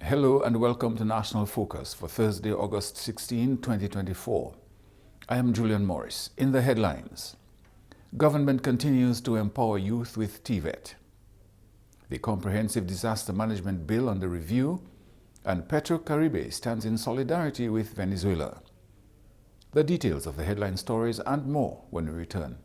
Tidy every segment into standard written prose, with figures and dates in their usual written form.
Hello and welcome to National Focus for Thursday, August 16, 2024. I am Julian Morris. In the headlines, government continues to empower youth with TVET. The Comprehensive Disaster Management Bill under review, and Petrocaribe stands in solidarity with Venezuela. The details of the headline stories and more when we return.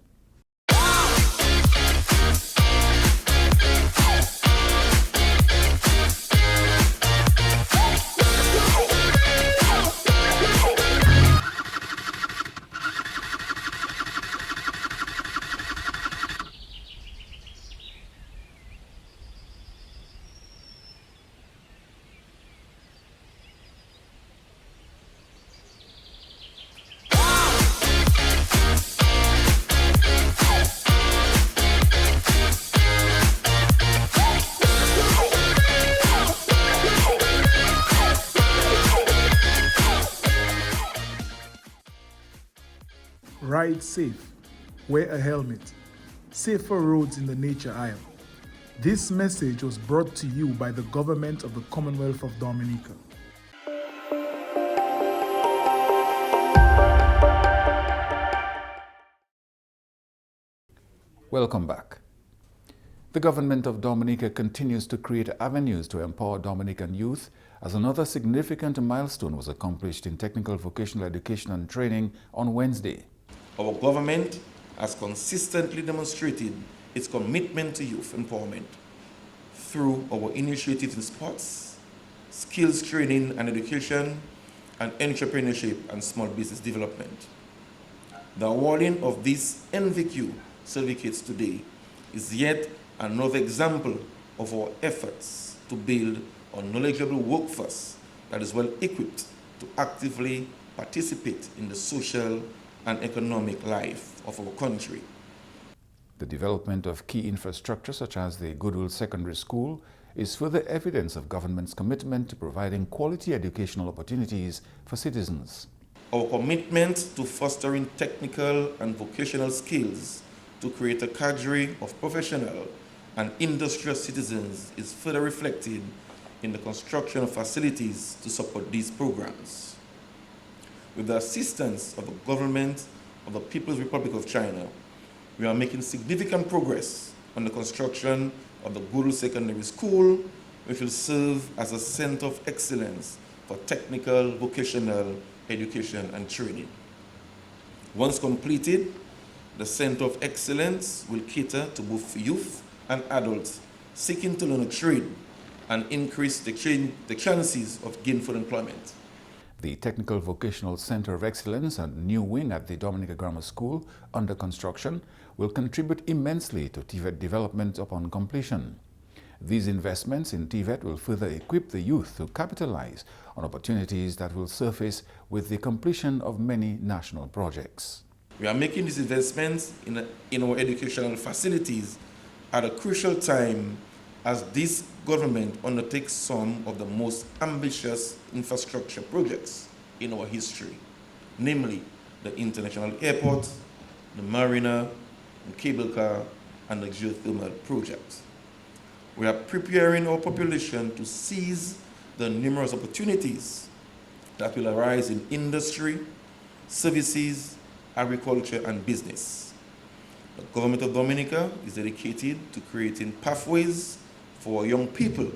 Ride safe, wear a helmet, safer roads in the nature aisle. This message was brought to you by the government of the Commonwealth of Dominica. Welcome back. The government of Dominica continues to create avenues to empower Dominican youth as another significant milestone was accomplished in technical vocational education and training on Wednesday. Our government has consistently demonstrated its commitment to youth empowerment through our initiatives in sports, skills training and education, and entrepreneurship and small business development. The awarding of these NVQ certificates today is yet another example of our efforts to build a knowledgeable workforce that is well equipped to actively participate in the social and economic life of our country. The development of key infrastructure such as the Goodwill Secondary School is further evidence of government's commitment to providing quality educational opportunities for citizens. Our commitment to fostering technical and vocational skills to create a cadre of professional and industrial citizens is further reflected in the construction of facilities to support these programs. With the assistance of the government of the People's Republic of China, we are making significant progress on the construction of the Goodwill Secondary School, which will serve as a center of excellence for technical, vocational education and training. Once completed, the Center of Excellence will cater to both youth and adults seeking to learn a trade and increase the chances of gainful employment. The Technical Vocational Center of Excellence and new wing at the Dominica Grammar School under construction will contribute immensely to TVET development upon completion. These investments in TVET will further equip the youth to capitalize on opportunities that will surface with the completion of many national projects. We are making these investments in our educational facilities at a crucial time as this government undertakes some of the most ambitious infrastructure projects in our history, namely the International Airport, the Marina, the cable car, and the geothermal project. We are preparing our population to seize the numerous opportunities that will arise in industry, services, agriculture, and business. The government of Dominica is dedicated to creating pathways for young people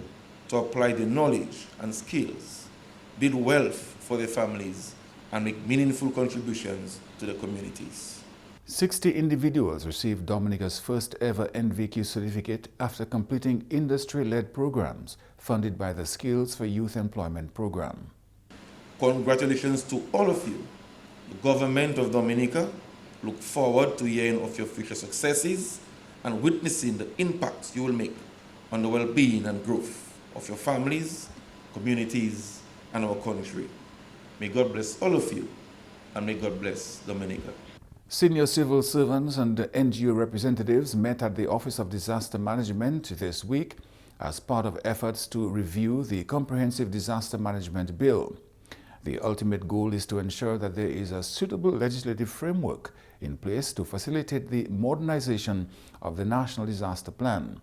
to apply their knowledge and skills, build wealth for their families, and make meaningful contributions to the communities. 60 individuals received Dominica's first ever NVQ certificate after completing industry-led programs funded by the Skills for Youth Employment Program. Congratulations to all of you. The government of Dominica look forward to hearing of your future successes and witnessing the impact you will make on the well-being and growth of your families, communities, and our country. May God bless all of you, and may God bless Dominica. Senior civil servants and NGO representatives met at the Office of Disaster Management this week as part of efforts to review the Comprehensive Disaster Management Bill. The ultimate goal is to ensure that there is a suitable legislative framework in place to facilitate the modernization of the National Disaster Plan.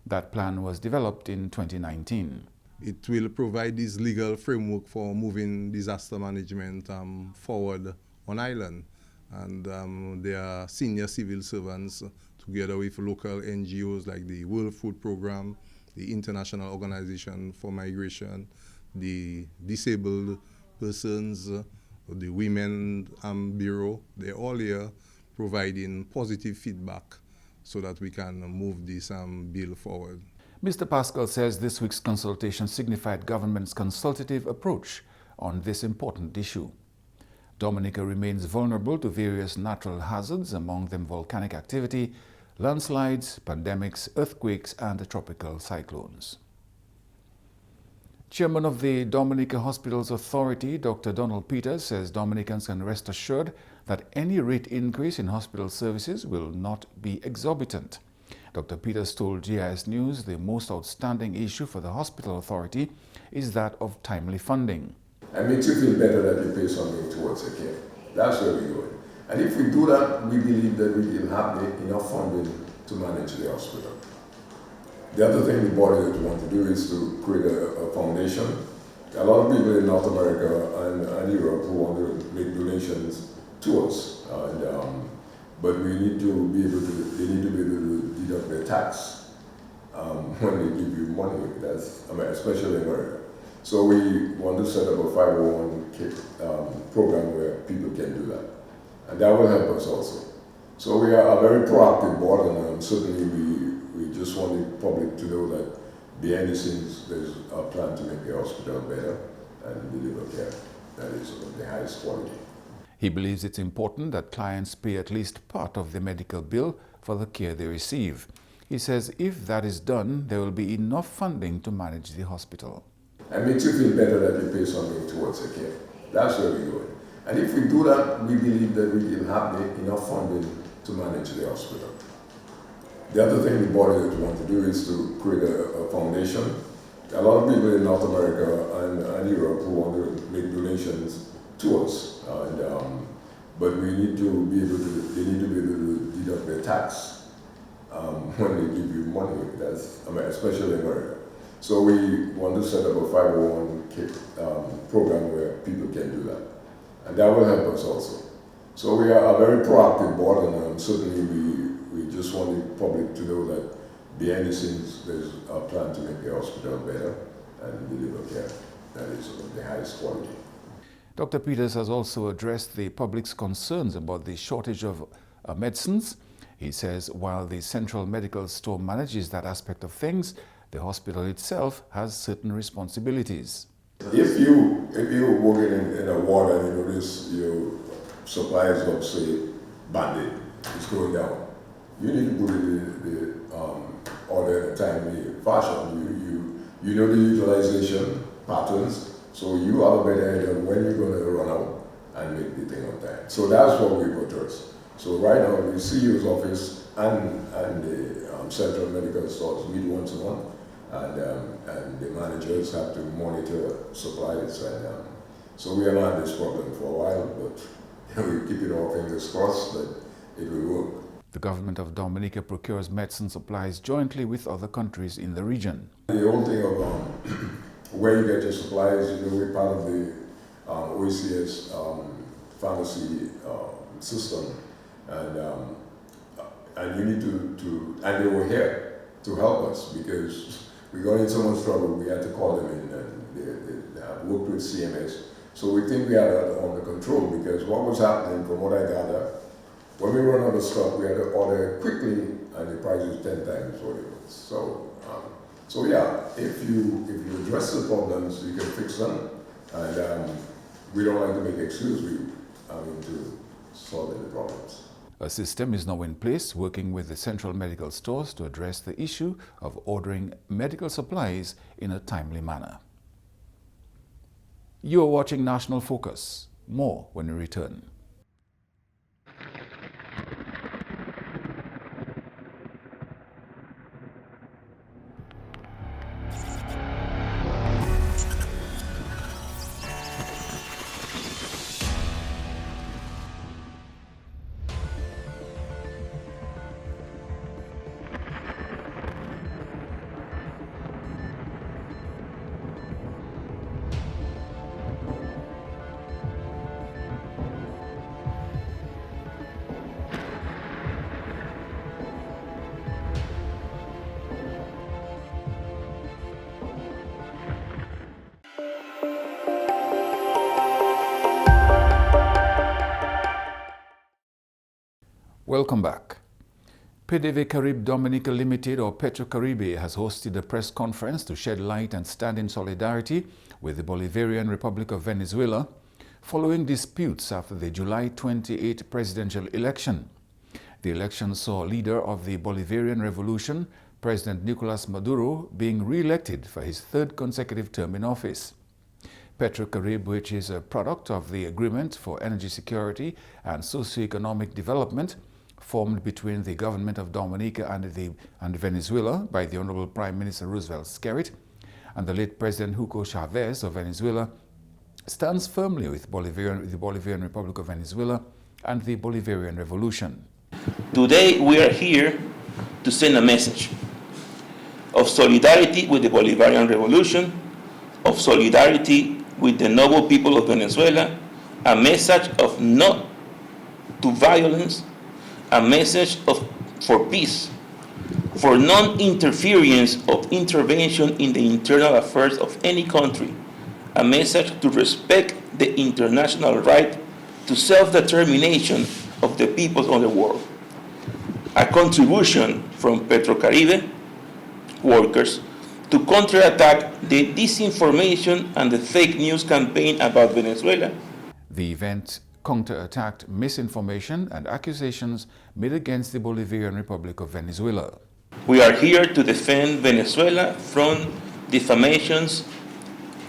That plan was developed in 2019. It will provide this legal framework for moving disaster management forward on island. And there are senior civil servants together with local NGOs like the World Food Program, the International Organization for Migration, the Disabled Persons, the Women Bureau. They're all here providing positive feedback so that we can move this bill forward. Mr. Pascal says this week's consultation signified government's consultative approach on this important issue. Dominica remains vulnerable to various natural hazards, among them volcanic activity, landslides, pandemics, earthquakes, and tropical cyclones. Chairman of the Dominica Hospitals Authority, Dr. Donald Peters, says Dominicans can rest assured that any rate increase in hospital services will not be exorbitant. Dr. Peters told GIS News the most outstanding issue for the Hospital Authority is that of timely funding. It makes you feel better that you pay something towards the care. That's where we're going. And if we do that, we believe that we will have enough funding to manage the hospital. The other thing the body want to do is to create a foundation. A lot of people in North America and Europe who want to make donations to us. But we need to be able to, they need to be able to deduct their tax when they give you money. Especially in America. So we want to set up a 501k program where people can do that. And that will help us also. So we are a very proactive board, and certainly we just want the public to know that behind the scenes there's a plan to make the hospital better and deliver care that is of the highest quality. He believes it's important that clients pay at least part of the medical bill for the care they receive. He says if that is done, there will be enough funding to manage the hospital. It makes you feel better that you pay something towards the care. That's where we're going. And if we do that, we believe that we will have enough funding to manage the hospital. The other thing the body want to do is to create a foundation. A lot of people in North America and Europe who want to make donations to us. But we need to be able to, they need to be able to deduct their tax when they give you money. Especially in America. So we want to set up a 501k program where people can do that. And that will help us also. So we are a very proactive board, and certainly we just want the public to know that behind the scenes there's a plan to make the hospital better and deliver care that is of the highest quality. Dr. Peters has also addressed the public's concerns about the shortage of medicines. He says while the Central Medical Store manages that aspect of things, the hospital itself has certain responsibilities. If you're working in a ward and you notice your supplies of, say, Band-Aid is going down, you need to put the order in a timely fashion. You know the utilization patterns, so you have a better idea of when you're going to run out and make the thing on time. So that's what we buttress. So right now, the CEO's office and the Central Medical Stores meet once a month. And the managers have to monitor supplies, and so we have had this problem for a while, but we're keeping our fingers crossed that it will work. The government of Dominica procures medicine supplies jointly with other countries in the region. The whole thing of where you get your supplies, we're part of the OECS pharmacy system, and you need and they were here to help us because we got in so much trouble, we had to call them in, and they have worked with CMS. So we think we had that under control, because what was happening, from what I gather, when we run out of stock, we had to order quickly, and the price was 10 times what it was. So yeah, if you address the problems, you can fix them, and we don't like to make excuses. To solve the problems. A system is now in place working with the central medical stores to address the issue of ordering medical supplies in a timely manner. You are watching National Focus. More when we return. Welcome back. PDV Carib Dominica Limited, or Petrocaribe, has hosted a press conference to shed light and stand in solidarity with the Bolivarian Republic of Venezuela following disputes after the July 28 presidential election. The election saw leader of the Bolivarian Revolution, President Nicolas Maduro, being re-elected for his third consecutive term in office. Petrocaribe, which is a product of the Agreement for Energy Security and Socio-Economic Development, formed between the government of Dominica and Venezuela by the Honorable Prime Minister Roosevelt Skerrit and the late President Hugo Chavez of Venezuela, stands firmly with the Bolivarian Republic of Venezuela and the Bolivarian Revolution. Today we are here to send a message of solidarity with the Bolivarian Revolution, of solidarity with the noble people of Venezuela, a message of no to violence, a message for peace, for non-interference of intervention in the internal affairs of any country, a message to respect the international right to self-determination of the peoples of the world, a contribution from Petrocaribe workers to counterattack the disinformation and the fake news campaign about Venezuela. The event counterattacked misinformation and accusations made against the Bolivarian Republic of Venezuela. We are here to defend Venezuela from defamations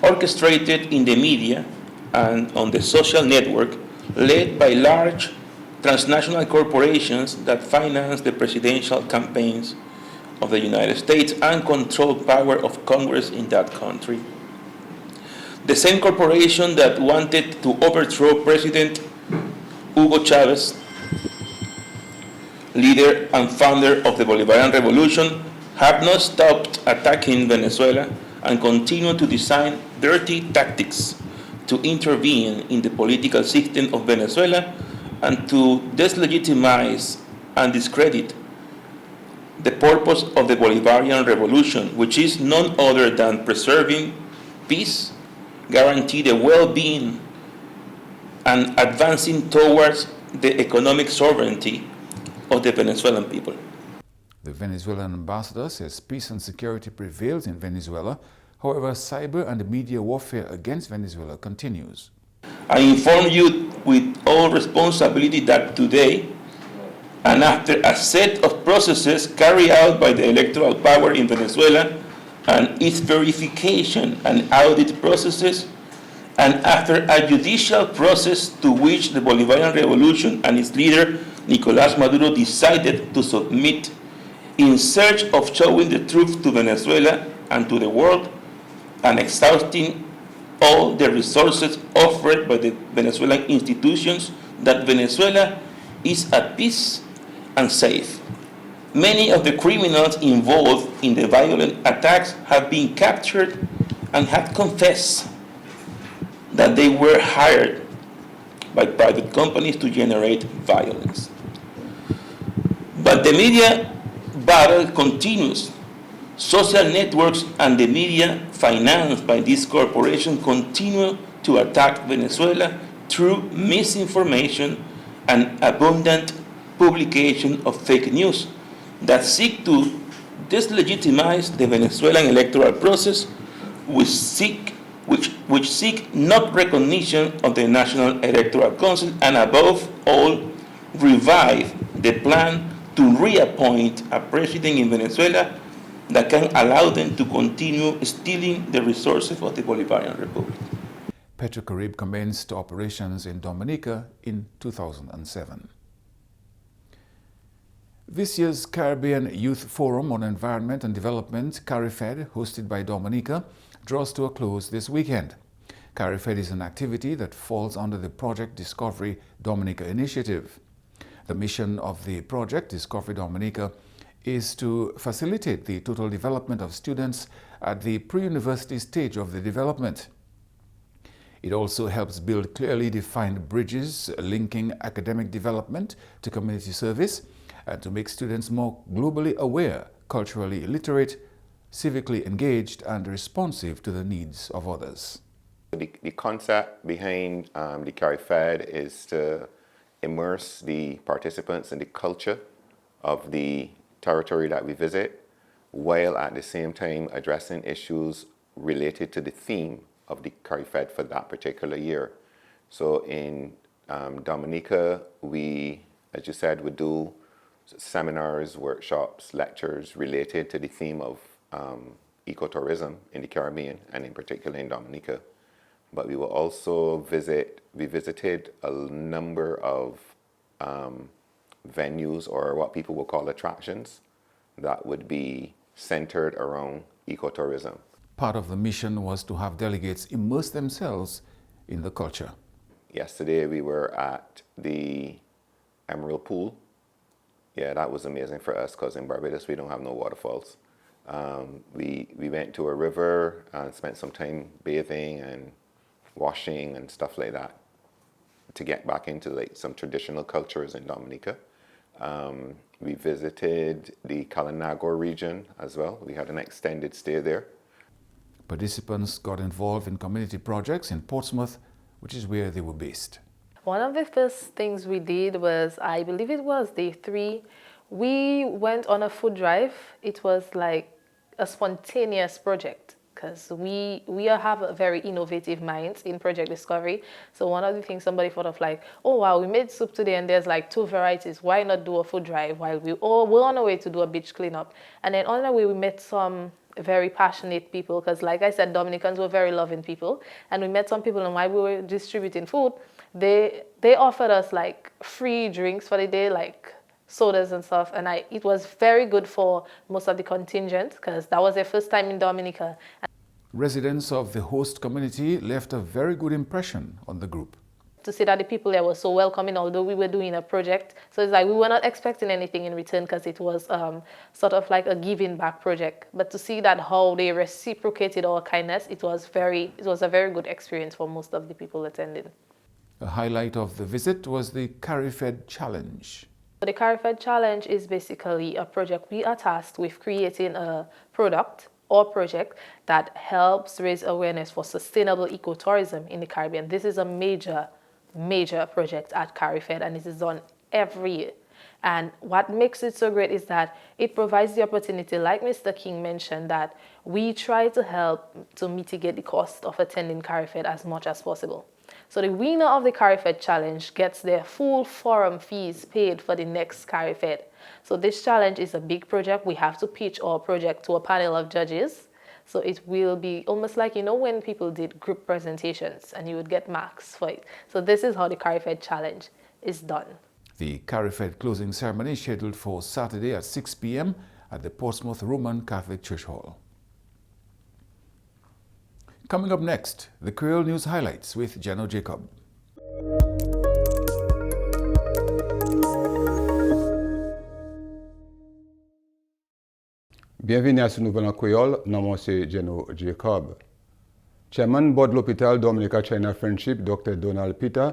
orchestrated in the media and on the social network led by large transnational corporations that finance the presidential campaigns of the United States and control power of Congress in that country. The same corporation that wanted to overthrow President Hugo Chavez, leader and founder of the Bolivarian Revolution, have not stopped attacking Venezuela and continue to design dirty tactics to intervene in the political system of Venezuela and to dislegitimize and discredit the purpose of the Bolivarian Revolution, which is none other than preserving peace, guarantee the well-being, and advancing towards the economic sovereignty of the Venezuelan people. The Venezuelan ambassador says peace and security prevails in Venezuela. However, cyber and media warfare against Venezuela continues. I inform you with all responsibility that today, and after a set of processes carried out by the electoral power in Venezuela and its verification and audit processes, and after a judicial process to which the Bolivarian Revolution and its leader, Nicolás Maduro, decided to submit in search of showing the truth to Venezuela and to the world, and exhausting all the resources offered by the Venezuelan institutions, that Venezuela is at peace and safe. Many of the criminals involved in the violent attacks have been captured and have confessed that they were hired by private companies to generate violence. But the media battle continues. Social networks and the media financed by this corporation continue to attack Venezuela through misinformation and abundant publication of fake news that seek to dislegitimize the Venezuelan electoral process, which seek not recognition of the National Electoral Council, and above all, revive the plan to reappoint a president in Venezuela that can allow them to continue stealing the resources of the Bolivarian Republic. Petrocaribe commenced operations in Dominica in 2007. This year's Caribbean Youth Forum on Environment and Development, CARIFED, hosted by Dominica, draws to a close this weekend. CARIFED is an activity that falls under the Project Discovery Dominica initiative. The mission of the Project Discovery Dominica is to facilitate the total development of students at the pre-university stage of the development. It also helps build clearly defined bridges linking academic development to community service and to make students more globally aware, culturally literate, civically engaged, and responsive to the needs of others. The concept behind the CARIFED is to immerse the participants in the culture of the territory that we visit, while at the same time addressing issues related to the theme of the CARIFED for that particular year. So in Dominica, we, as you said, would do seminars, workshops, lectures related to the theme of ecotourism in the Caribbean and in particular in Dominica. But we will also we visited a number of venues, or what people will call attractions, that would be centered around ecotourism. Part of the mission was to have delegates immerse themselves in the culture. Yesterday we were at the Emerald Pool. Yeah, that was amazing for us because in Barbados we don't have no waterfalls. We went to a river and spent some time bathing and washing and stuff like that to get back into like some traditional cultures in Dominica. We visited the Kalinagor region as well. We had an extended stay there. Participants got involved in community projects in Portsmouth, which is where they were based. One of the first things we did was, I believe it was day 3, we went on a food drive. It was like a spontaneous project because we have a very innovative minds in project discovery. So one of the things somebody thought of like, oh wow, we made soup today and there's like 2 varieties. Why not do a food drive while we're on our way to do a beach cleanup? And then on the way we met some very passionate people because like I said, Dominicans were very loving people. And we met some people, and while we were distributing food, they offered us like free drinks for the day, like sodas and stuff, and it was very good for most of the contingent because that was their first time in Dominica. Residents of the host community left a very good impression on the group. To see that the people there were so welcoming, although we were doing a project, so it's like we were not expecting anything in return because it was sort of like a giving back project. But to see that how they reciprocated our kindness, it was a very good experience for most of the people attending. A highlight of the visit was the CARIFED Challenge. The CARIFED Challenge is basically a project. We are tasked with creating a product or project that helps raise awareness for sustainable ecotourism in the Caribbean. This is a major project at CARIFED, and it is done every year. And what makes it so great is that it provides the opportunity, like Mr. King mentioned, that we try to help to mitigate the cost of attending CARIFED as much as possible. So the winner of the CARIFED Challenge gets their full forum fees paid for the next CARIFED. So this challenge is a big project. We have to pitch our project to a panel of judges. So it will be almost like, you know, when people did group presentations and you would get marks for it. So this is how the CARIFED Challenge is done. The CARIFED closing ceremony is scheduled for Saturday at 6 p.m. at the Portsmouth Roman Catholic Church Hall. Coming up next, the Creole News Highlights with Jeno Jacob. Bienvenue à ce nouvel en créole, nom moi c'est Jeno Jacob. Chairman Board l'hôpital Dominica China Friendship, Dr. Donald Peter,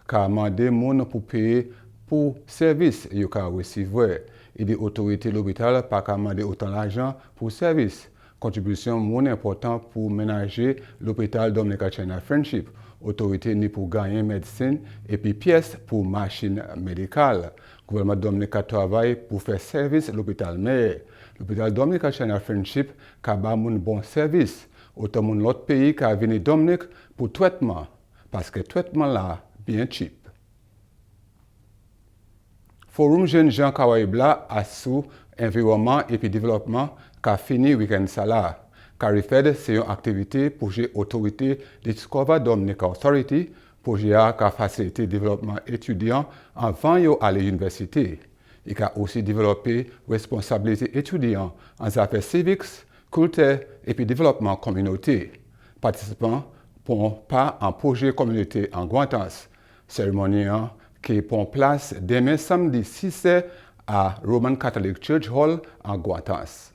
a demandé moun pour payer pour service yo ka recevoir. Et des autorités l'hôpital pas ka demander autant d'argent pour service. Contribution moins importante pour ménager l'hôpital Dominica China Friendship. Autorité ni pour gagner médecine et puis pièces pour machine médicale. Gouvernement Dominica travaille pour faire service l'hôpital meilleur. L'hôpital Dominica China Friendship ka ba moun bon service. Autant moun l'autre pays ka vini Dominique pour traitement parce que traitement là bien cheap. Forum Jeune Jean Kawaibla a sous environnement et puis développement qu'a fini week-end ça là. CARIFED c'est une activité pour les autorités Discover Dominica Authority pour qu'a faciliter développement étudiant avant yo aller à l'université. Il a aussi développé responsabilité étudiant en affaires civiques, culture et puis développement communauté. Participants pour pas un projet communauté en Guantans. Cérémonie qui prend place demain samedi 6 à Roman Catholic Church Hall en Guantans.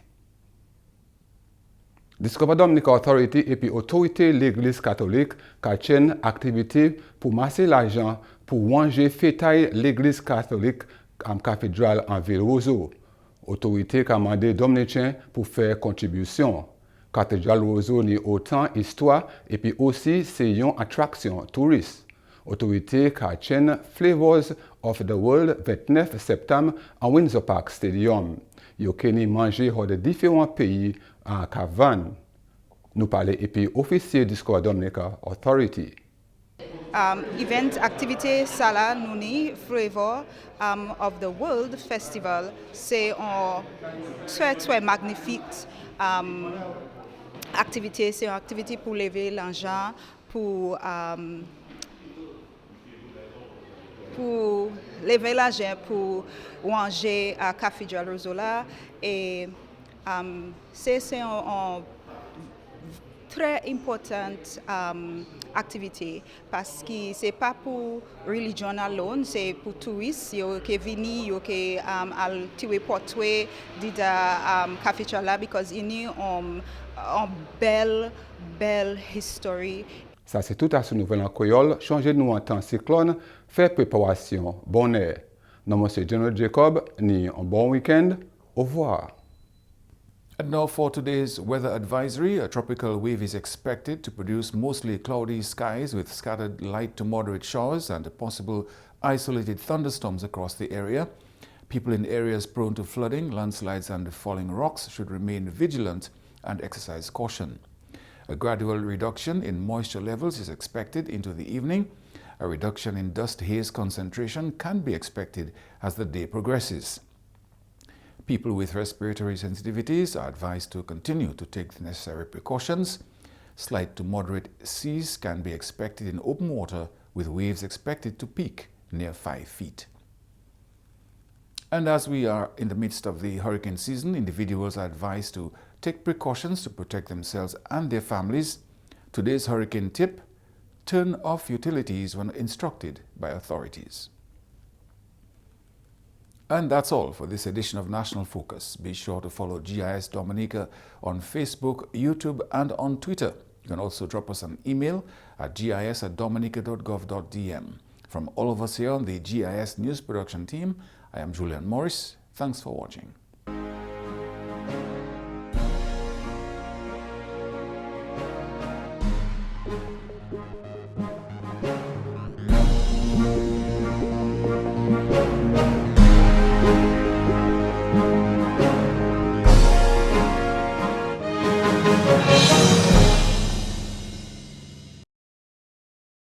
Discover Dominica Authority et puis autorité l'Église catholique qui tiennent activité pour masser l'argent pour manger fêter l'Église catholique en cathédrale en ville Roseau. Autorité qui a demandé Dominicains pour faire contribution. Cathédrale Roseau ni autant histoire et puis aussi c'est une attraction touriste. Autorité qui tiennent Flavors of the World 29 septembre en Windsor Park Stadium. Yo keni manje hors de différents pays en Cavan. Nous parlons et officier du Square Dominica Authority. Event activité Sala Nouni Flavor of the World Festival, c'est un très magnifique activité. C'est une activité pour lever l'argent, pour lever l'argent, pour manger à Café de Rosola. Et c'est un très importante activité parce que c'est pas pour religion alone, c'est pour touristes qui viennent qui al tiwe portwe dida café chala because il y a une belle history. Ça c'est tout à ce nouvel en créole, changer de nous en temps cyclone, faire préparation, bon air. Non, monsieur General Jacob, ni un bon week-end, au revoir. And now for today's weather advisory, a tropical wave is expected to produce mostly cloudy skies with scattered light to moderate showers and possible isolated thunderstorms across the area. People in areas prone to flooding, landslides and falling rocks should remain vigilant and exercise caution. A gradual reduction in moisture levels is expected into the evening. A reduction in dust haze concentration can be expected as the day progresses. People with respiratory sensitivities are advised to continue to take the necessary precautions. Slight to moderate seas can be expected in open water, with waves expected to peak near 5 feet. And as we are in the midst of the hurricane season, individuals are advised to take precautions to protect themselves and their families. Today's hurricane tip: turn off utilities when instructed by authorities. And that's all for this edition of National Focus. Be sure to follow GIS Dominica on Facebook, YouTube, and on Twitter. You can also drop us an email at gis@dominica.gov.dm. From all of us here on the GIS News Production team, I am Julian Morris. Thanks for watching.